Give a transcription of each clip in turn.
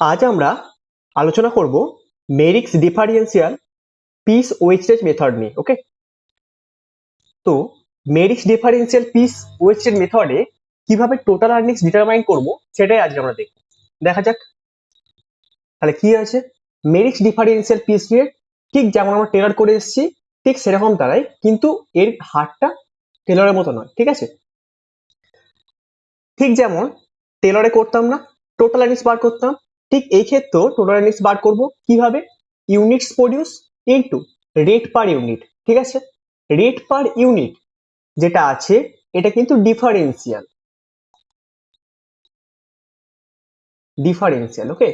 আজ আমরা আলোচনা করব মেরিক্স ডিফারেন্সিয়াল পিস ওয়েস্টেজ মেথড নিয়ে। ওকে, তো মেরিক্স ডিফারেন্সিয়াল পিস ওয়েস্টেজ মেথডে কিভাবে টোটাল আর্নিংস ডিটারমাইন করব সেটাই আজকে আমরা দেখব। দেখা যাক তাহলে কি আছে। মেরিক্স ডিফারেন্সিয়াল পিস রেট ঠিক যেমন আমরা টেলর করে এসেছি ঠিক সেরকম দাঁড়ায়, কিন্তু এর হারটা টেলরের মতো নয়। ঠিক আছে, ঠিক যেমন টেলরে করতাম না, টোটাল আর্নিংস বার করতাম, ঠিক এই ক্ষেত্রেও টোটাল আর্নিংস বার করব কিভাবে, units produce into rate per unit. ঠিক আছে, রেট পার ইউনিট যেটা আছে এটা কিন্তু ডিফারেন্সিয়াল। ওকে,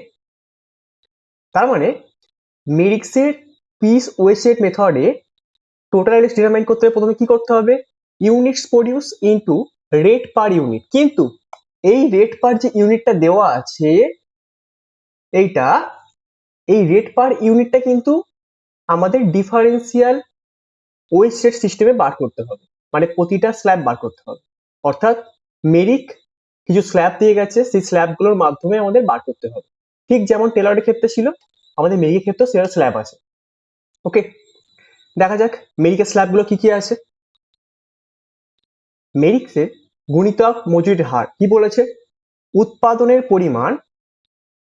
তার মানে মেরিক্সের পিস ওয়েস্টেড মেথডে টোটাল আর্নিংস ডিটারমাইন করতে হবে প্রথমে কি করতে হবে, units produce into rate per unit. কিন্তু এই রেট পার যে ইউনিটটা দেওয়া আছে এইটা, এই রেট পার ইউনিটটা কিন্তু আমাদের ডিফারেন্সিয়াল ওয়েস্টেড সিস্টেমে বার করতে হবে, মানে প্রতিটা স্ল্যাব বার করতে হবে। অর্থাৎ মেরিক কিছু স্ল্যাব দিয়ে গেছে, সেই স্ল্যাবগুলোর মাধ্যমে আমাদের বার করতে হবে। ঠিক যেমন টেলরের ক্ষেত্রে ছিল, আমাদের মেরিকের ক্ষেত্রে সেটা স্ল্যাব আছে। ওকে, দেখা যাক মেরিকের স্ল্যাবগুলো কি কি আছে। মেরিক্সের গুণিতক মজুরির হার কি বলেছে, উৎপাদনের পরিমাণ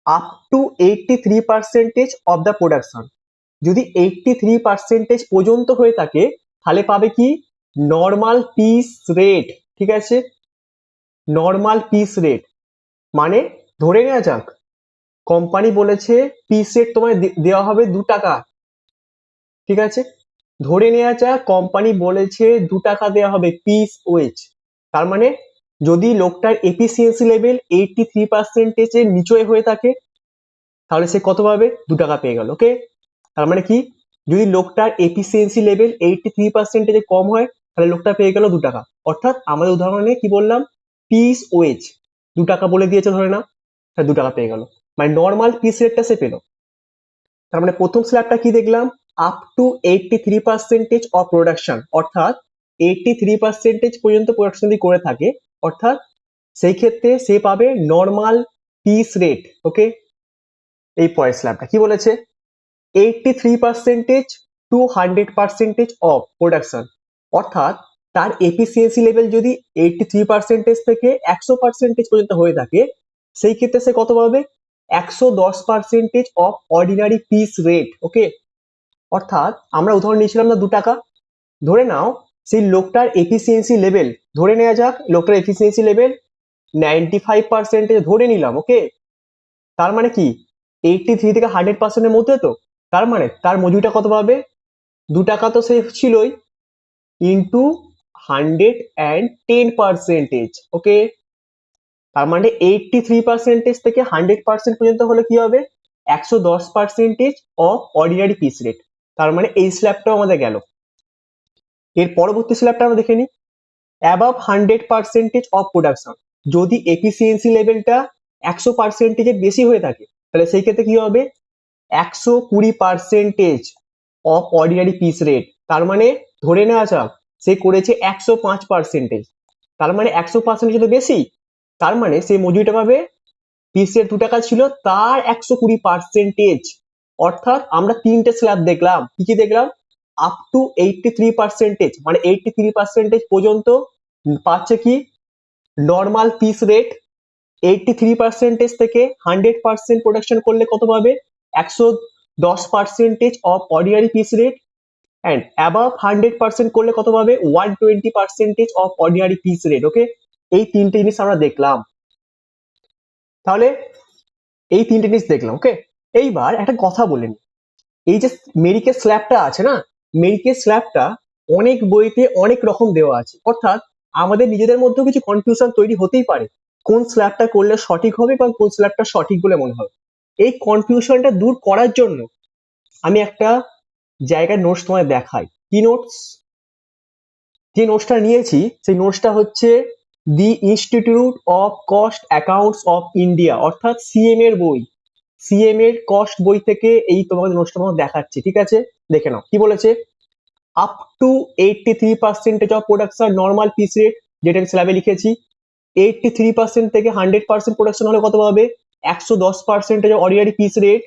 up to 83% of the production. যদি 83% পর্যন্ত হয়ে থাকে তাহলে পাবে কি, নর্মাল পিস রেট। ঠিক আছে, নর্মাল পিস রেট মানে ধরে নেওয়া যাক কোম্পানি বলেছে পিস রেট তোমায় দেওয়া হবে 2 টাকা। ঠিক আছে, ধরে নেওয়া যাক কোম্পানি বলেছে 2 টাকা দেওয়া হবে পিস ওয়েজ। তার মানে যদি লোকটার এফিসিয়েন্সি লেভেল 83% নিচে হয়ে থাকে তাহলে সে কত পাবে, 2 টাকা পেয়ে গেল। ওকে, তার মানে কি, যদি লোকটার এফিসিয়েন্সি লেভেল 83% কম হয় তাহলে লোকটা পেয়ে গেল 2 টাকা। অর্থাৎ আমাদের উদাহরণে কি বললাম, পিস ওয়েজ 2 টাকা বলে দিয়েছে ধরে না, তাহলে 2 টাকা পেয়ে গেল, মানে নর্মাল পিস রেটটা সে পেলো। তার মানে প্রথম স্ল্যাবটা কি দেখলাম, আপ টু 83% অফ প্রোডাকশন, অর্থাৎ 83% পর্যন্ত প্রোডাকশন যদি করে থাকে অর্থাৎ সেই ক্ষেত্রে সে পাবে নর্মাল পিস রেট। ওকে, এই পরের স্ল্যাবটা কি বলেছে, 83% টু 100% অফ প্রোডাকশন, অর্থাৎ তার এফিসিয়েন্সি লেভেল যদি 83% থেকে 100% পর্যন্ত হয়ে থাকে সেই ক্ষেত্রে সে কত পাবে, 110% অফ অর্ডিনারি পিস রেট। ওকে, অর্থাৎ আমরা উদাহরণ নিয়েছিলাম না 2 টাকা, ধরে নাও সেই লোকটার এফিসিয়েন্সি লেভেল, ধরে নেওয়া যাক লোকটার এফিসিয়েন্সি লেভেল 95% ধরে নিলাম। ওকে, তার মানে কি 83 থেকে 100%-এর মধ্যে, তো তার মানে তার মজুরিটা কত পাবে, 2 টাকা তো সে ছিলই, ইন্টু 110%। ওকে, তার মানে 83% থেকে 100% পর্যন্ত হলে কি হবে, 110% অফ অর্ডিনারি পিস রেট। তার মানে এই স্ল্যাবটাও আমাদের গেল। এর পরবর্তী স্ল্যাবটা আমরা দেখে নিই, অ্যাবাভ 100% অফ প্রোডাকশন, যদি এফিসিয়েন্সি লেভেলটা 100% বেশি হয়ে থাকে তাহলে সেই ক্ষেত্রে কি হবে, 120% অফ অর্ডিনারি পিস রেট। তার মানে ধরে নেওয়া যাক সে করেছে 105%, তার মানে 100% যদি বেশি, তার মানে সেই মজুরিটা পাবে, পিস রেট 2 টাকা ছিল তার 120%। অর্থাৎ আমরা তিনটে স্ল্যাব দেখলাম, কি কি দেখলাম, আপ টু 83%, মানে 83% পর্যন্ত পাচ্ছে কি, নর্মাল পিস রেট। 83% থেকে 100% প্রোডাকশন করলে কত পাবে, 110% of ordinary piece rate, and above 100% করলে কত পাবে, 120% অফ অর্ডিনারি পিস রেট। ওকে, এই তিনটে জিনিস আমরা দেখলাম। তাহলে এই তিনটে জিনিস দেখলাম। ওকে, এইবার একটা কথা বলে নিই, এই যে মেরিকের স্ল্যাবটা আছে না, মেরিকের স্ল্যাবটা অনেক বইতে অনেক রকম দেওয়া আছে, অর্থাৎ আমাদের নিজেদের মধ্যেও কিছু কনফিউশন তৈরি হতেই পারে কোন স্ল্যাবটা করলে সঠিক হবে বা কোন স্ল্যাবটা সঠিক বলে মনে হবে। এই কনফিউশনটা দূর করার জন্য আমি একটা জায়গায় নোটস তোমায় দেখাই। কি নোটস, যে নোটসটা নিয়েছি সেই নোটসটা হচ্ছে দি institute of cost accounts of India, অর্থাৎ সিএম এর বই, সিএম এর কস্ট বই থেকে এই তোমাদের নোটসটা তোমাকে দেখাচ্ছি। ঠিক আছে, দেখে নাও কি বলেছে, up to 83% of production normal piece rate, যেটা আমি স্ল্যাবে লিখেছি, 83% থেকে 100% প্রোডাকশন হলে কত পাবে, 110% অর্ডিনারি পিস রেট,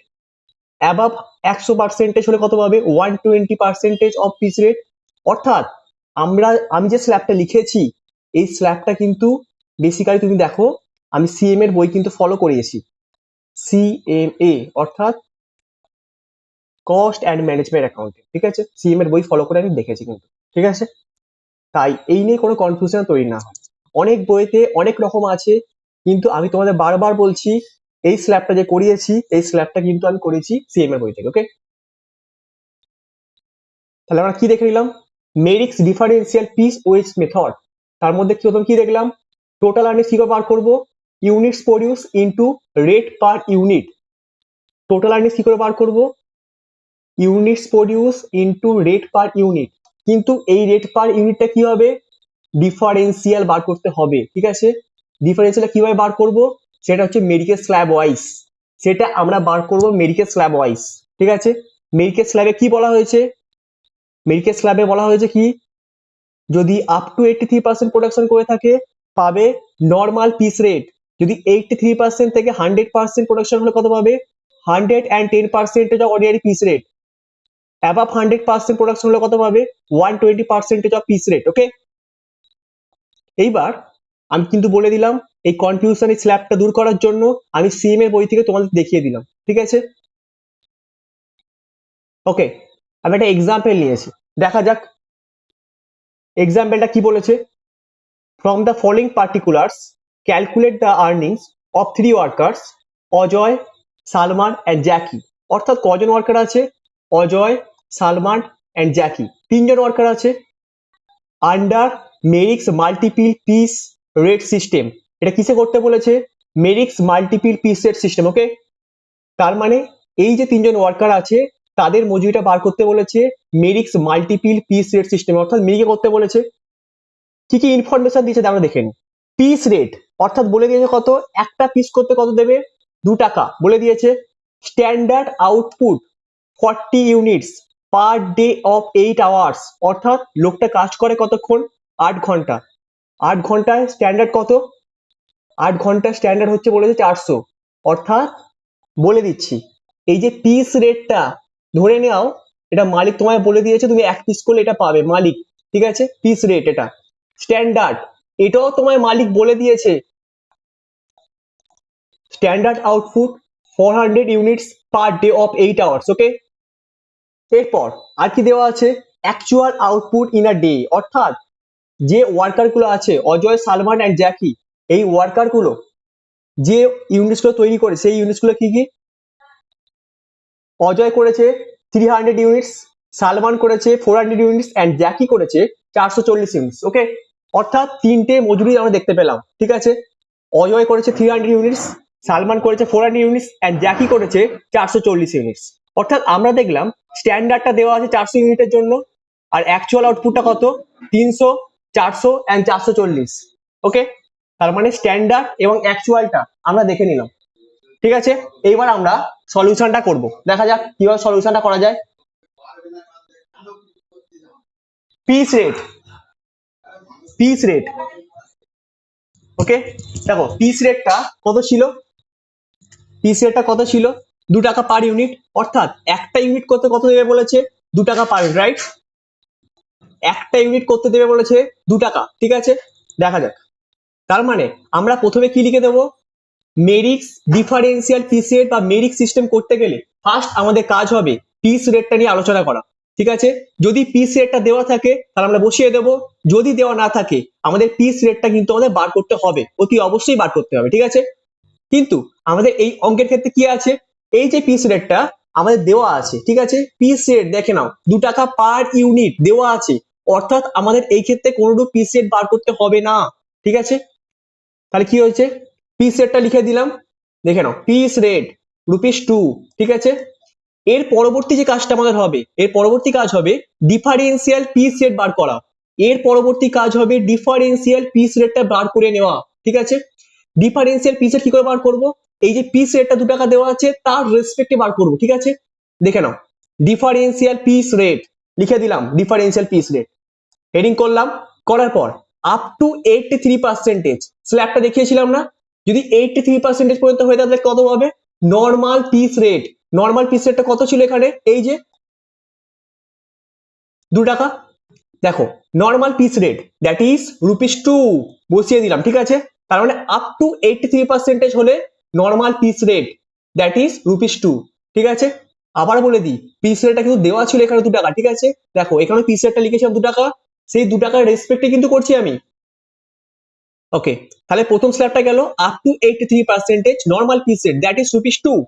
অ্যাবাভ 100% হলে কত পাবে 120% অফ পিস রেট। অর্থাৎ আমি যে স্ল্যাবটা লিখেছি এই স্ল্যাবটা কিন্তু বেসিক্যালি তুমি দেখো আমি সিএম এর বই কিন্তু ফলো করিয়েছি, সিএমএ অর্থাৎ কস্ট অ্যান্ড ম্যানেজমেন্ট অ্যাকাউন্টিং, ঠিক আছে, সিএম এর বই ফলো করে আমি দেখেছি কিন্তু, ঠিক আছে। তাই এই নিয়ে কোনো কনফিউশন তৈরি না হয়। অনেক বইতে অনেক রকম আছে, কিন্তু আমি তোমাদের বারবার বলছি এই স্ল্যাবটা যে করিয়েছি এই স্ল্যাবটা কিন্তু আমি করেছি সিএম এর বই থেকে। ওকে, তাহলে আমরা কি দেখে নিলাম, মেরিক্স ডিফারেন্সিয়াল পিস ওয়েজ মেথড। তার মধ্যে কি প্রথম কি দেখলাম, টোটাল আর্নিংস কি করে বার করবো, units produce into rate per unit. Total earnings কি করে বার করবো, units produce into rate per unit. কিন্তু এই রেট পার ইউনিটটা কি হবে, ডিফারেন্সিয়াল বার করতে হবে, ঠিক আছে। ডিফারেন্সিয়াল কিভাবে বার করব, সেটা হচ্ছে মেরিকের স্ল্যাব ওয়াইজ, সেটা আমরা বার করব মেরিকের স্ল্যাব ওয়াইজ, ঠিক আছে। মেরিকের স্ল্যাবে কি বলা হয়েছে, মেরিকের স্ল্যাবে বলা হয়েছে কি, যদি আপ টু 83% প্রোডাকশন করে থাকে পাবে নর্মাল পিস রেট, যদি 83% থেকে 100% প্রোডাকশন হলে কত পাবে 110% of ordinary piece rate, above 100% production হলে কত পাবে 120% অফ পিস রেট। ওকে, এইবার আমি কিন্তু বলে দিলাম এই কনফিউশন স্ল্যাবটা দূর করার জন্য আমি সিএম এর বই থেকে তোমাদের দেখিয়ে দিলাম, ঠিক আছে। ওকে, আমি একটা এক্সাম্পল নিয়েছি, দেখা যাক এক্সাম্পলটা কি বলেছে। From the following particulars calculate the earnings of 3 workers Ajay, Salman and Jackie. অর্থাৎ কজন ওয়ার্কার আছে, অজয়, সালমান অ্যান্ড জ্যাকি, 3জন ওয়ার্কার আছে। Under Merrick's multiple piece rate system, এটা কিসে করতে বলেছে, Merrick's multiple piece rate system. Okay, তার মানে এই যে 3জন ওয়ার্কার আছে তাদের মজুরিটা বার করতে বলেছে Merrick's multiple piece rate system, অর্থাৎ মেরিকে করতে বলেছে। কি কি ইনফরমেশন দিয়েছে আমরা দেখে নিই। পিস রেট অর্থাৎ বলে দিয়েছে কত, একটা পিস করতে কত দেবে 2 টাকা বলে দিয়েছে। Standard output 40 units per day of 8 hours, অর্থাৎ লোকটা কাজ করে কতক্ষণ 8 ঘন্টা, 8 ঘন্টায় স্ট্যান্ডার্ড কত, 8 ঘন্টা স্ট্যান্ডার্ড হচ্ছে বলেছে 400। অর্থাৎ বলে দিচ্ছি এই যে পিস রেটটা ধরে নাও, এটা মালিক তোমায় বলে দিয়েছে তুমি এক পিস করলে এটা পাবে মালিক, ঠিক আছে, পিস রেট এটা স্ট্যান্ডার্ড, এটাও তোমায় মালিক বলে দিয়েছে standard output 400 units per day of 8 hours. Okay, এরপর আর কি দেওয়া আছে, actual output in a day, অর্থাৎ যে ওয়ার্কার গুলো আছে অজয়, সালমান অ্যান্ড জ্যাকি, এই ওয়ার্কার গুলো যে ইউনিটস গুলো তৈরি করে সেই ইউনিটস গুলো কি কি, অজয় করেছে 300 ইউনিটস, সালমান করেছে 400 ইউনিটস অ্যান্ড জ্যাকি করেছে 440 ইউনিটস। ওকে, অর্থাৎ তিনটে মজুরি আমরা দেখতে পেলাম, ঠিক আছে। অজয় করেছে 300 ইউনিটস, সালমান করেছে 400 ইউনিটস অ্যান্ড জ্যাকি করেছে 440 ইউনিটস। অর্থাৎ আমরা দেখলাম স্ট্যান্ডার্ডটা দেওয়া আছে 400 ইউনিটের জন্য, আর অ্যাকচুয়াল আউটপুটটা কত 300, 400 অ্যান্ড 440। ওকে, তার মানে স্ট্যান্ডার্ড এবং অ্যাকচুয়ালটা আমরা দেখে নিলাম, ঠিক আছে। এইবার আমরা সলিউশনটা করব, দেখা যাক কিভাবে সলিউশনটা করা যায়। পিস রেট, পিস রেট, ওকে, দেখো পিস রেটটা কত ছিল, পিস রেটটা কত ছিল 2 টাকা পার ইউনিট, অর্থাৎ একটা ইউনিট করতে কত দেবে বলেছে 2 টাকা পার ইউনিট, রাইট, একটা ইউনিট করতে দেবে বলেছে 2 টাকা, ঠিক আছে। দেখা যাক, তার মানে আমরা প্রথমে কি লিখে দেবো, মেরিক্স ডিফারেন্সিয়াল পিস রেট বা মেরিক সিস্টেম করতে গেলে ফার্স্ট আমাদের কাজ হবে পিস রেটটা নিয়ে আলোচনা করা, ঠিক আছে। যদি পিস রেটটা দেওয়া থাকে তাহলে আমরা বসিয়ে দেবো, যদি দেওয়া না থাকে আমাদের পিস রেটটা কিন্তু আমাদের বার করতে হবে, অতি অবশ্যই বার করতে হবে, ঠিক আছে। কিন্তু আমাদের এই অঙ্কের ক্ষেত্রে কি আছে, এই যে পিস রেটটা আমাদের দেওয়া আছে, ঠিক আছে, পিস রেট দেখে নাও 2 টাকা পার ইউনিট দেওয়া আছে, অর্থাৎ আমাদের এই ক্ষেত্রে কোনোরূপ পিস রেট বার করতে হবে না, ঠিক আছে। তাহলে কি হয়েছে, পিস রেটটা লিখে দিলাম, দেখে নাও পিস রেট ₹2, ঠিক আছে। এর পরবর্তী যে কাজটা আমাদের হবে, এর পরবর্তী কাজ হবে ডিফারেন্সিয়াল পিস রেট বার করা, এর পরবর্তী কাজ হবে ডিফারেন্সিয়াল পিস রেটটা বার করে নেওয়া, ঠিক আছে। ডিফারেন্সিয়াল পিস রেট কি করে বার করব, এই যে পিস রেটটা 2 টাকা দেওয়া আছে তার রেসপেক্টে বার করব, ঠিক আছে। দেখে নাও ডিফারেন্সিয়াল পিস রেট লিখে দিলাম, ডিফারেন্সিয়াল পিস রেট হেডিং করলাম, করার পর আপ টু 83% স্ল্যাবটা দেখিয়েছিলাম না, যদি 83% পর্যন্ত হয়ে থাকে কত হবে? Normal piece rate. Normal piece রেটটা কত ছিল এখানে? এই যে 2 টাকা। দেখো normal piece rate that is ₹2 বসিয়ে দিলাম, ঠিক আছে? তার মানে আপ টু 83% হলে normal piece rate that is ₹2, ঠিক আছে? আবার বলে দিই, পিস রেটটা কিন্তু দেওয়া ছিল এখানে 2 টাকা, ঠিক আছে? দেখো এখানে পিস রেটটা লিখেছিলাম 2 টাকা, সেই 2 টাকার রেসপেক্টে কিন্তু করছি আমি। ওকে, তাহলে প্রথম স্ল্যাবটা গেল up to 83% normal piece rate that is ₹2।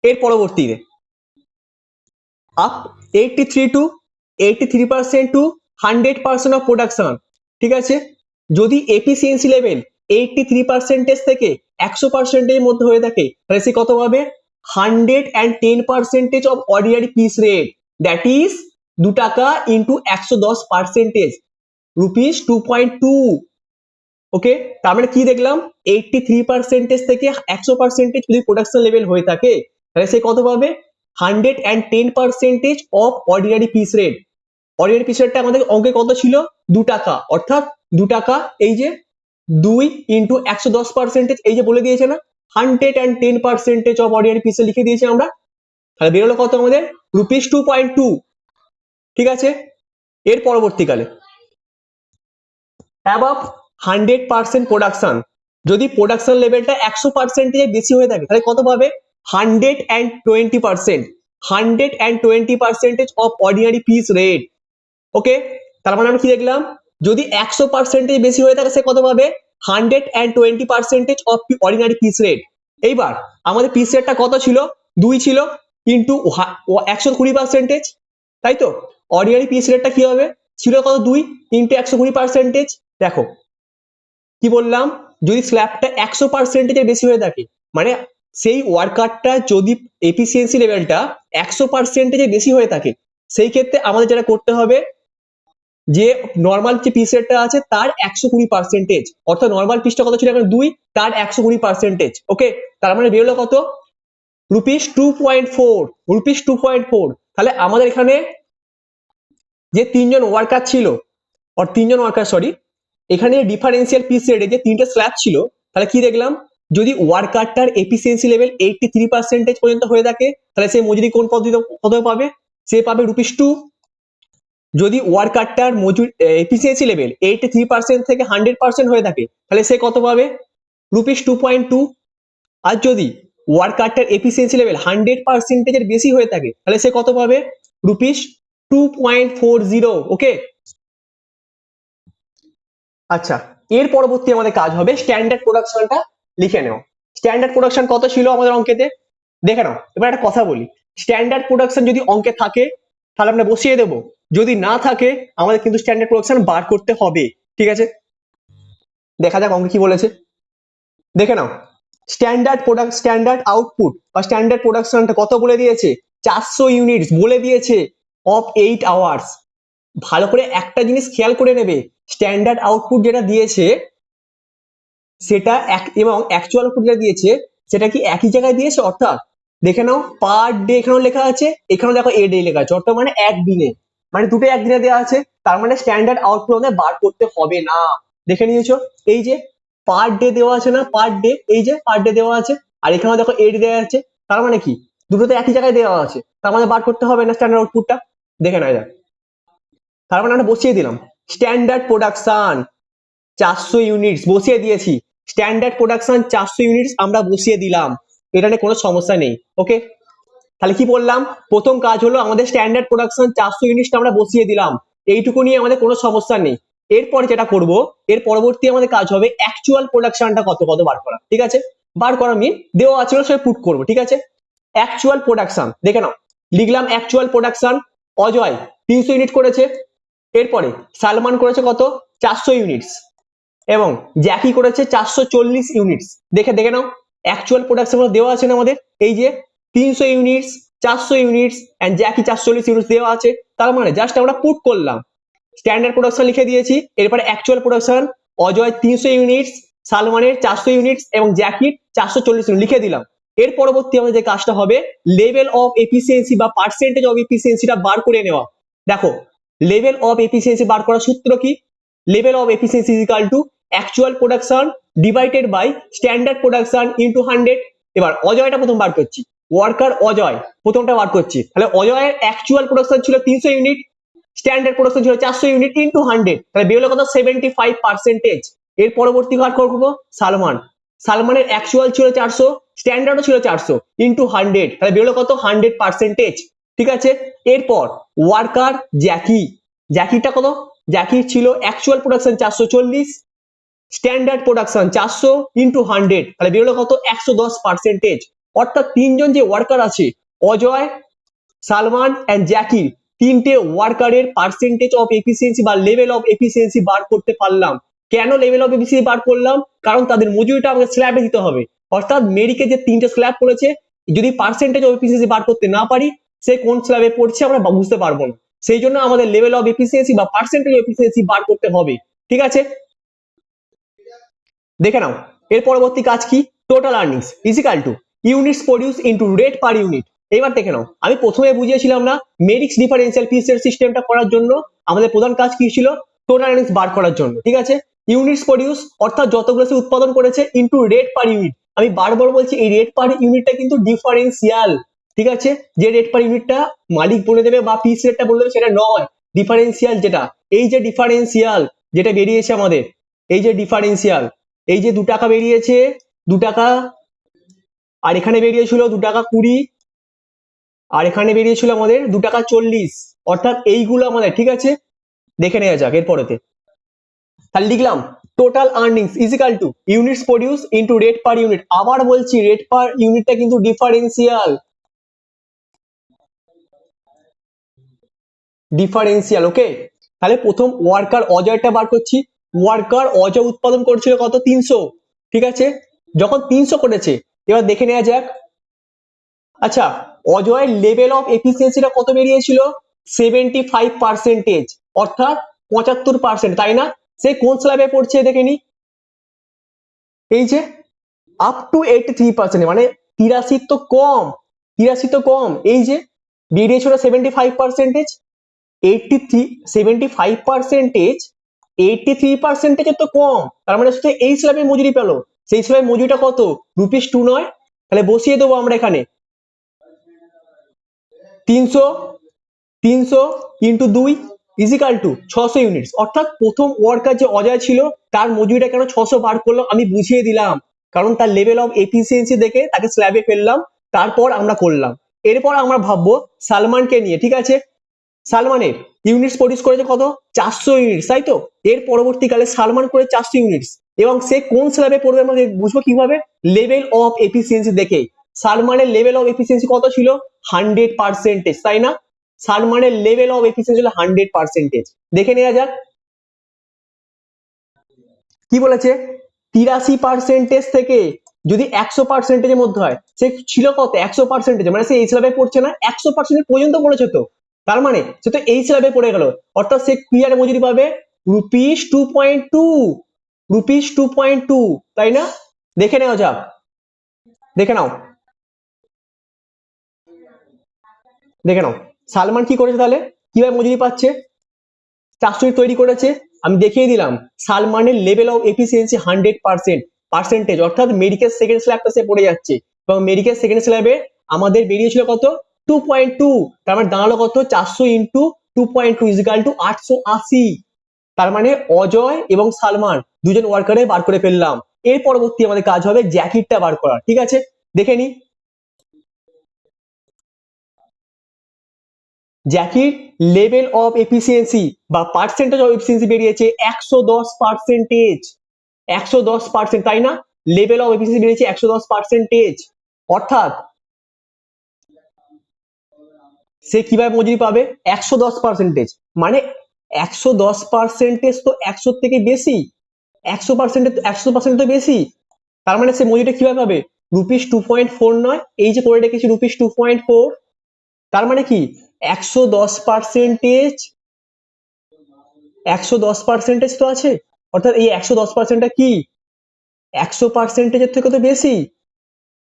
এর পরবর্তীতে up 83 to 83% to 100% of production, ঠিক আছে? যদি এফিসিয়েন্সি লেভেল 83% থেকে 100% এর মধ্যে হয়ে থাকে তাহলে সে কত পাবে? 110% of ordinary piece rate that is 2 টাকা ইন্টু 110% ₹2.2। ওকে, তার মানে কি দেখলাম? 83% থেকে 100% যদি প্রোডাকশন লেভেল হয়ে থাকে তাহলে সে কত পাবে? 110% of ordinary piece rate. Ordinary piece রেটটা আমাদের অঙ্কে কত ছিল? 2 টাকা, অর্থাৎ 2 টাকা এই যে 2 ইন্টু 110%, এই যে বলে দিয়েছে না 110% অফ অর্ডিনারি পিস লিখে দিয়েছি আমরা। তাহলে বেরোলো কত আমাদের? ₹2.2, ঠিক আছে? এর পরবর্তীকালে অ্যাবাভ 100% প্রোডাকশন, যদি প্রোডাকশন লেভেলটা 100% এর বেশি হয়ে থাকে তাহলে কত পাবে? 120%, 120% অফ অর্ডিনারি পিস রেট। ওকে, তার মানে আমরা কি দেখলাম? যদি 100% বেশি হয়ে থাকে সে কত পাবে? 120% অফ অর্ডিনারি পিস রেট। এইবার আমাদের পিস রেটটা কত ছিল? 2 ছিল, ইন্টু 120%, তাই তো? অর্ডিনারি পিস রেটটা কি হবে? ছিল কত? 2 ইন্টু 120%। দেখো কি বললাম, যদি স্ল্যাবটা 100% এর বেশি হয়ে থাকে মানে সেই ওয়ার্কারটা যদি এফিসিয়েন্সি লেভেলটা 100% এর বেশি হয়ে থাকে সেই ক্ষেত্রে আমাদের যেটা করতে হবে যে নর্মাল যে পিস রেটটা আছে তার 120%, অর্থাৎ নর্মাল পিসটা কত ছিল এখন? 2, তার 120%। ওকে, তার মানে বেরোলো কত? ₹2.4, ₹2.4। তাহলে আমাদের এখানে যে তিনজন ওয়ার্কার ছিল, সরি, এখানে ডিফারেন্সিয়াল পিস রেটে যে তিনটে স্ল্যাব ছিল তাহলে কি দেখলাম? যদি ওয়ার্কারটার এফিসিয়েন্সি লেভেল 83% পর্যন্ত হয়ে থাকে তাহলে সে মজুরি কোন পদ্ধতিতে কত পাবে? সে পাবে ₹2। যদি ওয়ার্কারটার এফিসিয়েন্সি লেভেল 83% থেকে 100% হয়ে থাকে তাহলে সে কত পাবে? ₹2.2। আর যদি ওয়ার্কারটার এফিসিয়েন্সি লেভেল 100% এর বেশি হয়ে থাকে তাহলে সে কত পাবে? ₹2.40। ওকে, আচ্ছা, এর পরবর্তী আমাদের কাজ হবে স্ট্যান্ডার্ড প্রোডাকশনটা লিখে নেওয়া। স্ট্যান্ডার্ড প্রোডাকশন কত ছিল আমাদের অঙ্কেতে? দেখে নাও। এবার একটা কথা বলি, স্ট্যান্ডার্ড প্রোডাকশন যদি অঙ্কে থাকে তাহলে আমরা বসিয়ে দেবো, যদি না থাকে আমাদের কিন্তু স্ট্যান্ডার্ড প্রোডাকশন বার করতে হবে, ঠিক আছে? দেখা যাক অঙ্কে কি বলেছে, দেখে নাও। স্ট্যান্ডার্ড আউটপুট বা স্ট্যান্ডার্ড প্রোডাকশনটা কত বলে দিয়েছে? 400 ইউনিটস বলে দিয়েছে অফ 8 আওয়ার্স। ভালো করে একটা জিনিস খেয়াল করে নেবে, স্ট্যান্ডার্ড আউটপুট যেটা দিয়েছে সেটা এবং অ্যাকচুয়াল আউটপুট যেটা দিয়েছে সেটা কি একই জায়গায় দিয়েছে? অর্থাৎ দেখে নাও পার ডে এখানেও লেখা আছে, এখানেও দেখো এ ডে লেখা আছে, অর্থাৎ মানে একদিনে, মানে দুটো একদিনে দেওয়া আছে। তার মানে স্ট্যান্ডার্ড আউটপুট আমাদের বার করতে হবে না। দেখে নিয়েছো? এই যে পার ডে দেওয়া আছে না, পার ডে, এই যে পার ডে দেওয়া আছে, আর এখানেও দেখো এ ডে দেওয়া আছে। তার মানে কি দুটোতে একই জায়গায় দেওয়া আছে, তার মানে বার করতে হবে না স্ট্যান্ডার্ড আউটপুটটা। দেখে নেওয়া যাক। তার মানে আমরা বসিয়ে দিলাম স্ট্যান্ডার্ড প্রোডাকশন 400 ইউনিটস বসিয়ে দিয়েছি। স্ট্যান্ডার্ড প্রোডাকশন 400 ইউনিটস আমরা বসিয়ে দিলাম, এটা নিয়ে কোনো সমস্যা নেই। ওকে, তাহলে কি বললাম? প্রথম কাজ হলো আমাদের স্ট্যান্ডার্ড প্রোডাকশন 400 ইউনিটস আমরা বসিয়ে দিলাম, এইটুকু নিয়ে আমাদের কোনো সমস্যা নেই। এরপর যেটা করব, এর পরবর্তী আমাদের কাজ হবে অ্যাকচুয়াল প্রোডাকশনটা কত কত বার করা, ঠিক আছে? বার করা মিন দেওয়া আছে সে পুট করবো, ঠিক আছে? অ্যাকচুয়াল প্রোডাকশন দেখে নাও, লিখলাম অ্যাকচুয়াল প্রোডাকশন। অজয় 300 ইউনিট করেছে, এরপরে সালমান করেছে কত? 400 ইউনিটস, এবং জ্যাকি করেছে 440 ইউনিটস। দেখে নাও অ্যাকচুয়াল প্রোডাকশন দেওয়া আছে না আমাদের, এই যে 300 ইউনিটস, 400 ইউনিটস এন্ড জ্যাকি 440 ইউনিটস দেওয়া আছে। তার মানে জাস্ট আমরা পুট করলাম, স্ট্যান্ডার্ড প্রোডাকশন লিখে দিয়েছি, এরপরে অ্যাকচুয়াল প্রোডাকশন অজয় 300 ইউনিটস, সালমানের 400 ইউনিটস এবং জ্যাকির 440 ইউনিট লিখে দিলাম। এর পরবর্তী আমাদের যে কাজটা হবে লেভেল অফ এফিসিয়েন্সি বা পার্সেন্টেজ অফ এফিসিয়েন্সিটা বার করে নেওয়া। দেখো লেভেল অফ এফিসিয়েন্সি বার করার সূত্র কি? Level of efficiency is equal to actual production divided by standard production into 100। এবার অজয়টা প্রথম বার করছি, ওয়ার্কার অজয় প্রথমটা বার করছি। তাহলে অজয়ের অ্যাকচুয়াল প্রোডাকশন ছিল 300 ইউনিট, স্ট্যান্ডার্ড প্রোডাকশন ছিল 400 ইউনিট ইন্টু 100, তাহলে বেরোলো কত 75%। এর পরবর্তী কাজ করবো সালমান, সালমানের অ্যাকচুয়াল ছিল 400, স্ট্যান্ডার্ডও ছিল 400 ইন্টু 100, তাহলে বেরোলো কত 100%। ঠিক আছে, এরপর ওয়ার্কার জ্যাকি, জ্যাকিটা কত, জ্যাকির ছিল actual production 440, standard production 400 into 100, তাহলে বেরোলো কত 110%। অর্থাৎ তিনজন যে ওয়ার্কার আছে অজয়, সালমান এন্ড জ্যাকির, তিনটে ওয়ার্কারের পার্সেন্টেজ অফ এফিসিয়েন্সি বা লেভেল অফ এফিসিয়েন্সি বার করতে পারলাম। কেন লেভেল অফ এফিসিয়েন্সি বার করলাম? কারণ তাদের মজুরিটা আমাকে স্ল্যাবে দিতে হবে। অর্থাৎ মেরিকে যে তিনটে স্ল্যাব পড়েছে, যদি পার্সেন্টেজ অফ এফিসিয়েন্সি বার করতে না পারি, সে কোন স্ল্যাবে পড়ছে আমরা বুঝতে পারবো না। সেই জন্য আমাদের লেভেল অফ এফিসিয়েন্সি বা পার্সেন্টেজ অফ এফিসিয়েন্সি বার করতে হবে। ঠিক আছে, দেখে নাও এর পরবর্তী কাজ কি, total earnings is equal to units produce into rate per unit. এবার দেখে নাও, আমি প্রথমে বুঝিয়েছিলাম না মেরিক্স ডিফারেন্সিয়াল পিসের সিস্টেমটা করার জন্য আমাদের প্রধান কাজ কি ছিল, টোটাল আর্নিংস বার করার জন্য। ঠিক আছে, ইউনিটস প্রডিউস অর্থাৎ যতগুলো সে উৎপাদন করেছে ইন্টু রেট পার ইউনিট। আমি বারবার বলছি এই রেট পার ইউনিটটা কিন্তু ডিফারেন্সিয়াল। ঠিক আছে, যে রেট পার ইউনিটটা মালিক বলে দেবে বা পিস রেটটা বলে দেবে সেটা নয়, ডিফারেন্সিয়াল যেটা, এই যে ডিফারেন্সিয়াল যেটা বেরিয়েছে আমাদের, এই যে ডিফারেন্সিয়াল, এই যে 2 টাকা বেরিয়েছে, 2 টাকা, আর এখানে বেরিয়েছিল 2 টাকা 20, আর এখানে বেরিয়েছিল আমাদের 2 টাকা 40, অর্থাৎ এইগুলো আমাদের। ঠিক আছে, দেখে নেওয়া যাক এরপরেতে। তাহলে লিখলাম total earnings is equal to units produce into rate per unit. আবার বলছি রেট পার ইউনিটটা কিন্তু ডিফারেন্সিয়াল, ডিফারেন্সিয়াল। ওকে, তাহলে প্রথম ওয়ার্কার অজয়টা বার করছি। ওয়ার্কার অজয় উৎপাদন করছিল কত 300। ঠিক আছে, যখন 300 করেছে, এবার দেখে নেওয়া যাক। আচ্ছা, অজয়ের লেভেল অফ এফিসিয়েন্সিটা কত বেরিয়েছিল 75%, অর্থাৎ 75%, তাই না? সে কোন স্ল্যাবে পড়ছে দেখে নি, এই যে আপ টু 83%, মানে 83 তো কম, 83 তো কম, এই যে বেরিয়েছিল 75%, 83, 75%, 83% তো কম, তার মানে সে এই স্ল্যাবে মজুরি পেলো। সেই স্ল্যাবে মজুরিটা কত, ₹2 নয়? তাহলে বসিয়ে দেবো আমরা এখানে 300, 300 ইন্টু 2 ইজিক্যাল টু 600 ইউনিটস। অর্থাৎ প্রথম ওয়ার্কার যে অজয় ছিল তার মজুরিটা কেন 600 বার করলাম আমি বুঝিয়ে দিলাম, কারণ তার লেভেল অফ এফিসিয়েন্সি দেখে তাকে স্ল্যাবে ফেললাম, তারপর আমরা করলাম। এরপর আমরা ভাববো সালমানকে নিয়ে। ঠিক আছে, সালমানের ইউনিটস প্রডিউস করেছে কত 400 ইউনিটস, তাই তো? এর পরবর্তীকালে সালমান করে 400 ইউনিটস, এবং সে কোন স্ল্যাবে পড়বে আমরা বুঝবো কিভাবে, লেভেল অফ এফিসিয়েন্সি দেখে। সালমানের লেভেল অফ এফিসিয়েন্সি কত ছিল 100%, তাই না? সালমানের লেভেল অফ এফিসিয়েন্সি হলো 100%। দেখে নেওয়া যাক কি বলেছে, 83% থেকে যদি 100% মধ্যে হয়, সে ছিল কত 100%, মানে সে এই স্ল্যাবে পড়ছে না, 100% পর্যন্ত পড়েছে তো, তার মানে সে তো এই স্ল্যাবে পড়ে গেল। অর্থাৎ সে কি হারে মজুরি পাবে, ₹2.2, ₹2.2, তাই না? দেখে নেওয়া যাক, দেখে নাও, দেখে নাও সালমান কি করেছে, তাহলে কিভাবে মজুরি পাচ্ছে। 400 তৈরি করেছে, আমি দেখিয়ে দিলাম সালমানের লেভেল অফ এফিসিয়েন্সি 100%, অর্থাৎ মেডিকেল সেকেন্ড স্ল্যাবটা সে পড়ে যাচ্ছে, এবং মেডিকেল সেকেন্ড স্ল্যাবে আমাদের বেরিয়েছিল কত 2.2, তার মানে দাঁড়ালো কত 400 ইন্টু 2.2 ইজিক্যাল টু 880। তার মানে অজয় এবং সালমান দুজন ওয়ার্কারে বার করে ফেললাম। এর পরবর্তী আমাদের কাজ হবে জ্যাকিরটা বার করা। ঠিক আছে, দেখে নি জ্যাকির লেভেল অফ এফিসিয়েন্সি বা পার্সেন্টেজ অফ এফিসিয়েন্সি বেরিয়েছে 110%, 110%, তাই না? লেভেল অফ এফিসিয়েন্সি বেরিয়েছে 110%, অর্থাৎ সে কিভাবে মজুরি পাবে 110%, মানে 110% তো 100 থেকে বেশি, 100%, 100% তো বেশি, তার মানে সে মজুরিটা কিভাবে পাবে, ₹2.4 নয়, এই যে করে রেখেছি ₹2.4, তার মানে কি 110%, 110% তো আছে, অর্থাৎ এই 110%টা কি 100%-এর থেকে তো বেশি।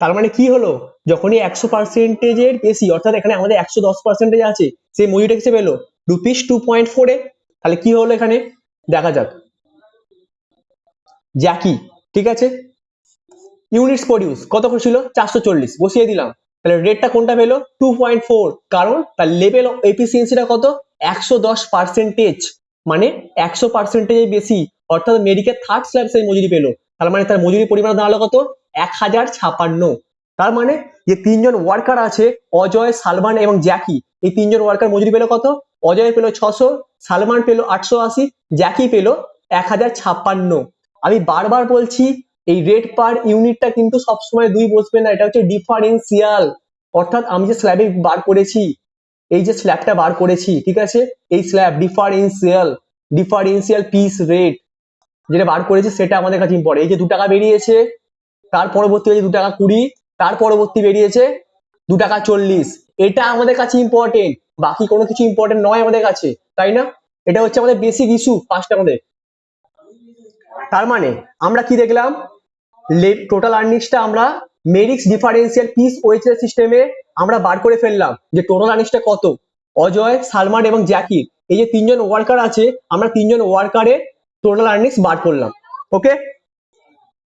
তার মানে কি হলো, যখনই 100%-এর বেশি, অর্থাৎ এখানে আমাদের 110% আছে, সেই মজুরিটা কিসে পেলো ₹2.4। তাহলে কি হলো এখানে দেখা যাক, জ্যাকি ঠিক আছে, ইউনিটস প্রডিউস কত ছিল 440, বসিয়ে দিলাম। তাহলে রেটটা কোনটা পেলো 2.4, কারণ তার লেভেল অফ এফিসিয়েন্সিটা কত 110%, মানে 100% বেশি, অর্থাৎ মেরিকের থার্ড স্ল্যাব সেই মজুরি পেলো। তার মানে তার মজুরি পরিমাণ দাঁড়ালো কত 1056। তার মানে যে তিনজন ওয়ার্কার আছে অজয়, সালমান এবং জ্যাকি, এই তিনজন ওয়ার্কার মজুরি পেলো কত, অজয় পেলো 600, সালমান পেলো 880, জ্যাকি পেলো 1056। আমি বারবার বলছি এই রেট পার ইউনিটটা কিন্তু সবসময় 2 বসবে না, এটা হচ্ছে ডিফারেন্সিয়াল। অর্থাৎ আমি যে স্ল্যাবে বার করেছি, এই যে স্ল্যাবটা বার করেছি, ঠিক আছে, এই slab differential, differential piece rate যেটা বার করেছি সেটা আমাদের কাছে ইম্পর্টেন্ট। এই যে 2 টাকা বেরিয়েছে, তার পরবর্তী হয়েছে 2 টাকা 20, তার পরবর্তী বেরিয়েছে 2 টাকা 40, এটা আমাদের কাছে ইম্পর্টেন্ট, বাকি কোনো কিছু ইম্পর্টেন্ট নয় আমাদের কাছে, তাই না? এটা হচ্ছে আমাদের বেসিক ইস্যু ফার্স্ট আমাদের। তার মানে আমরা কি দেখলাম, টোটাল আর্নিংসটা আমরা মেরিক্স ডিফারেন্সিয়াল পিস ওয়েজেস সিস্টেমে আমরা বার করে ফেললাম যে টোটাল আর্নিংসটা কত। অজয়, সালমান এবং জ্যাকির এই যে তিনজন ওয়ার্কার আছে, আমরা তিনজন ওয়ার্কারের টোটাল আর্নিংস বার করলাম। ওকে,